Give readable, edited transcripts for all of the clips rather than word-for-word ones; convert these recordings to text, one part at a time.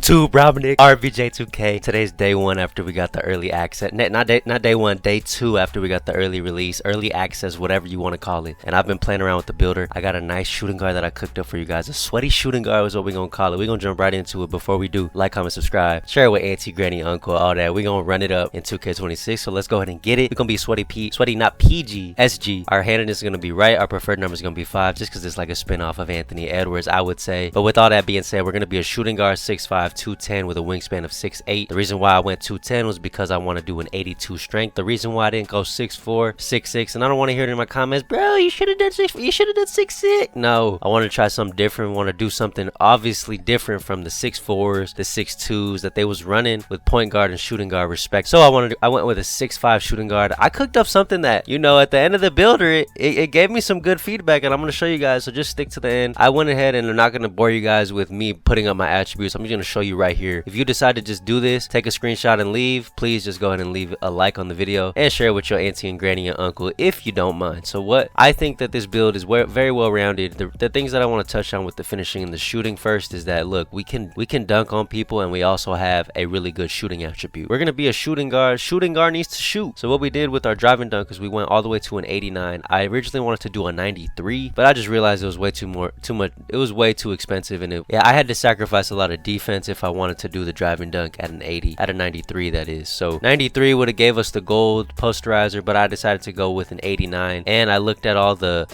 YouTube, Robinick, RBJ2K. Today's day one after we got the early access. Not day one, day two after we got the early release, early access, whatever you want to call it. And I've been playing around with the builder. I got a nice shooting guard that I cooked up for you guys. A sweaty shooting guard is what we're gonna call it. We're gonna jump right into it. Before we do, like, comment, subscribe, share it with auntie, granny, uncle, all that. We're gonna run it up in 2K26. So let's go ahead and get it. We're gonna be sweaty, not PG, SG. Our handedness is gonna be right. Our preferred number is gonna be 5, just because it's like a spin-off of Anthony Edwards, I would say. But with all that being said, we're gonna be a shooting guard 6'5", 210 with a wingspan of 6'8". The reason why I went 210 was because I want to do an 82 strength. The reason why I didn't go 6'4", 6'6", and I don't want to hear it in my comments, bro, you should have done 6'6". No, I want to try something different. I want to do something obviously different from the 6'4s, the 6'2s that they was running with point guard and shooting guard respect. So I went with a 6'5" shooting guard. I cooked up something that, you know, at the end of the builder, it gave me some good feedback, and I'm going to show you guys, so just stick to the end. I went ahead and I'm not going to bore you guys with me putting up my attributes. I'm just going to show you right here. If you decide to just do this, take a screenshot and leave, please just go ahead and leave a like on the video and share it with your auntie and granny and uncle if you don't mind. So what I think that this build is very well rounded. The things that I want to touch on with the finishing and the shooting first is that, look, we can dunk on people, and we also have a really good shooting attribute. We're going to be a shooting guard. Shooting guard needs to shoot. So what we did with our driving dunk is we went all the way to an 89. I originally wanted to do a 93, but I just realized it was way too much. It was way too expensive, and I had to sacrifice a lot of defense if I wanted to do the driving dunk at an 80, at a 93 that is. So 93 would have gave us the gold posterizer, but I decided to go with an 89, and I looked at all the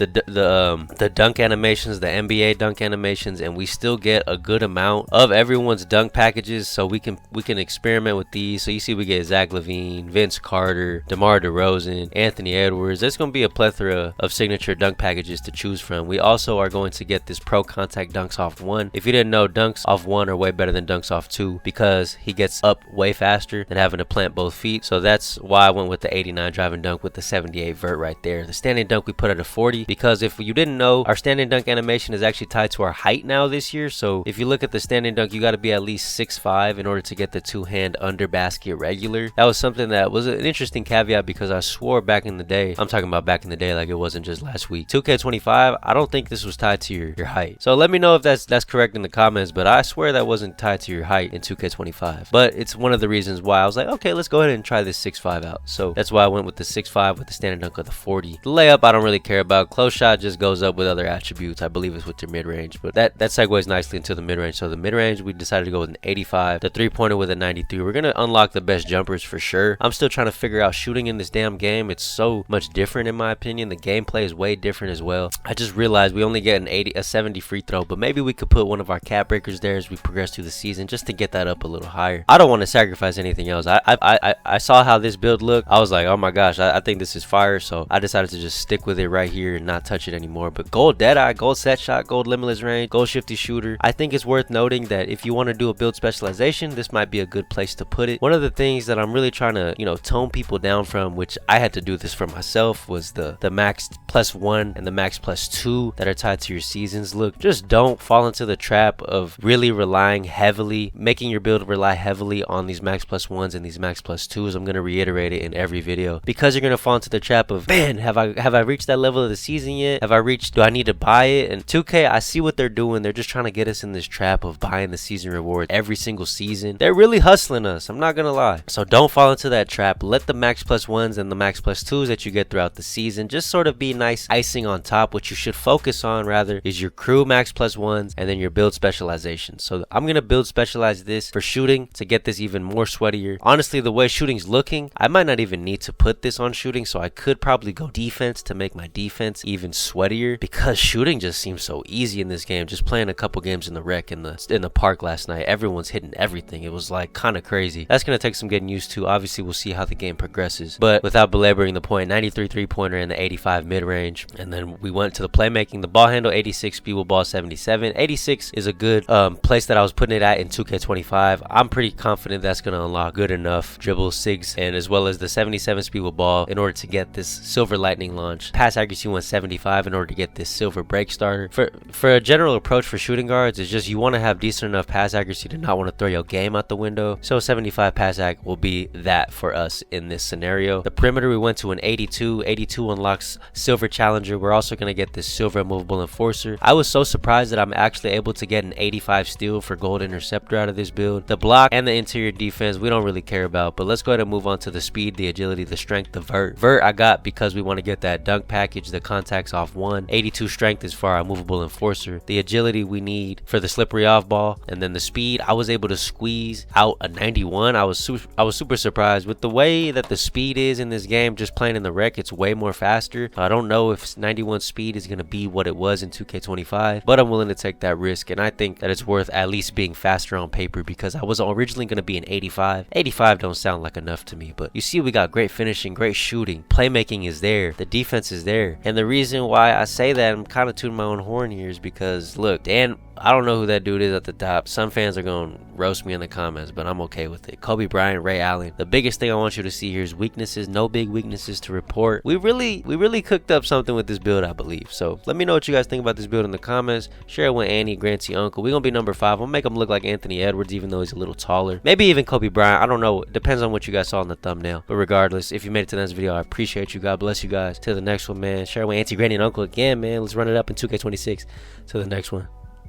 dunk animations, the NBA dunk animations, and we still get a good amount of everyone's dunk packages, so we can experiment with these. So you see we get Zach LaVine, Vince Carter, DeMar DeRozan, Anthony Edwards. There's going to be a plethora of signature dunk packages to choose from. We also are going to get this pro contact dunks off 1. If you didn't know, dunks off 1 are way better than dunks off 2 because he gets up way faster than having to plant both feet. So that's why I went with the 89 driving dunk with the 78 vert right there. The standing dunk we put at a 40 because if you didn't know, our standing dunk animation is actually tied to our height now this year. So if you look at the standing dunk, you got to be at least 6'5" in order to get the two-hand under basket regular. That was something that was an interesting caveat because I swore back in the day, I'm talking about back in the day, like it wasn't just last week. 2K25, I don't think this was tied to your height. So let me know if that's correct in the comments, but I swear that wasn't tied to your height in 2K25. But it's one of the reasons why I was like, okay, let's go ahead and try this 6'5" out. So that's why I went with the 6'5" with the standing dunk of the 40. The layup I don't really care about. Close shot just goes up with other attributes. I believe it's with your mid-range, but that segues nicely into the mid-range. So the mid-range, we decided to go with an 85. The three-pointer with a 93. We're gonna unlock the best jumpers for sure. I'm still trying to figure out shooting in this damn game. It's so much different in my opinion. The gameplay is way different as well. I just realized we only get a 70 free throw, but maybe we could put one of our cap breakers there as we progress through the season just to get that up a little higher. I don't want to sacrifice anything else. I saw how this build looked. I was like, oh my gosh, I think this is fire. So I decided to just stick with it right here and not touch it anymore. But gold deadeye, gold set shot, gold limitless range, gold shifty shooter. I think it's worth noting that if you want to do a build specialization, this might be a good place to put it. One of the things that I'm really trying to, tone people down from, which I had to do this for myself, was the max +1 and the max +2 that are tied to your seasons. Look, just don't fall into the trap of really relying heavily, making your build rely heavily on these max +1s and these max +2s. I'm going to reiterate it in every video because you're going to fall into the trap of, man, have I reached that level of the season yet? Do I need to buy it? And 2K, I see what they're doing. They're just trying to get us in this trap of buying the season reward every single season. They're really hustling us, I'm not gonna lie. So don't fall into that trap. Let the max +1s and the max +2s that you get throughout the season just sort of be nice icing on top. What you should focus on rather is your crew max +1s and then your build specialization. So I'm gonna build specialize this for shooting to get this even more sweatier. Honestly, the way shooting's looking, I might not even need to put this on shooting, so I could probably go defense to make my defense even sweatier because shooting just seems so easy in this game. Just playing a couple games in the rec in the park last night, everyone's hitting everything. It was like kind of crazy. That's gonna take some getting used to. Obviously we'll see how the game progresses, but without belaboring the point, 93 3-pointer and the 85 mid-range. And then we went to the playmaking, the ball handle 86, speed with ball 77. 86 is a good place that I was putting it at in 2K25. I'm pretty confident that's gonna unlock good enough dribble, sigs, and as well as the 77 speed with ball in order to get this silver lightning launch. Pass accuracy 175 in order to get this silver break starter. For a general approach for shooting guards, it's just you want to have decent enough pass accuracy to not want to throw your game out the window. So 75 pass ac will be that for us in this scenario. The perimeter, we went to an 82. 82 unlocks silver challenger. We're also going to get this silver movable enforcer. I was so surprised that I'm actually able to get an 85 steal for gold interceptor out of this build. The block and the interior defense we don't really care about, but let's go ahead and move on to the speed, the agility, the strength, the vert. Vert I got because we want to get that dunk package, the contacts off 1. 82 strength is for our movable enforcer. The agility we need for the slippery off ball, and then the speed I was able to squeeze out a 91. I was super surprised with the way that the speed is in this game. Just playing in the rec, it's way more faster. I don't know if 91 speed is going to be what it was in 2K25, but I'm willing to take that risk, and I think that it's worth at least being faster on paper because I was originally going to be an 85. 85 don't sound like enough to me, but you see we got great finishing, great shooting, playmaking is there, the defense is there. And the reason why I say that, I'm kind of tooting my own horn here, is because look, Dan, I don't know who that dude is at the top. Some fans are going to roast me in the comments, but I'm okay with it. Kobe Bryant, Ray Allen. The biggest thing I want you to see here is weaknesses. No big weaknesses to report. We really cooked up something with this build, I believe. So let me know what you guys think about this build in the comments. Share it with Annie, Grancy, Uncle. We're going to be number 5. I'm going to make him look like Anthony Edwards, even though he's a little taller. Maybe even Kobe Bryant. I don't know. It depends on what you guys saw in the thumbnail. But regardless, if you made it to the next video, I appreciate you. God bless you guys. Till the next one, man. Share it with Auntie, Granny, and Uncle again, man. Let's run it up in 2K26. Till the next one.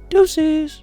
Deuces.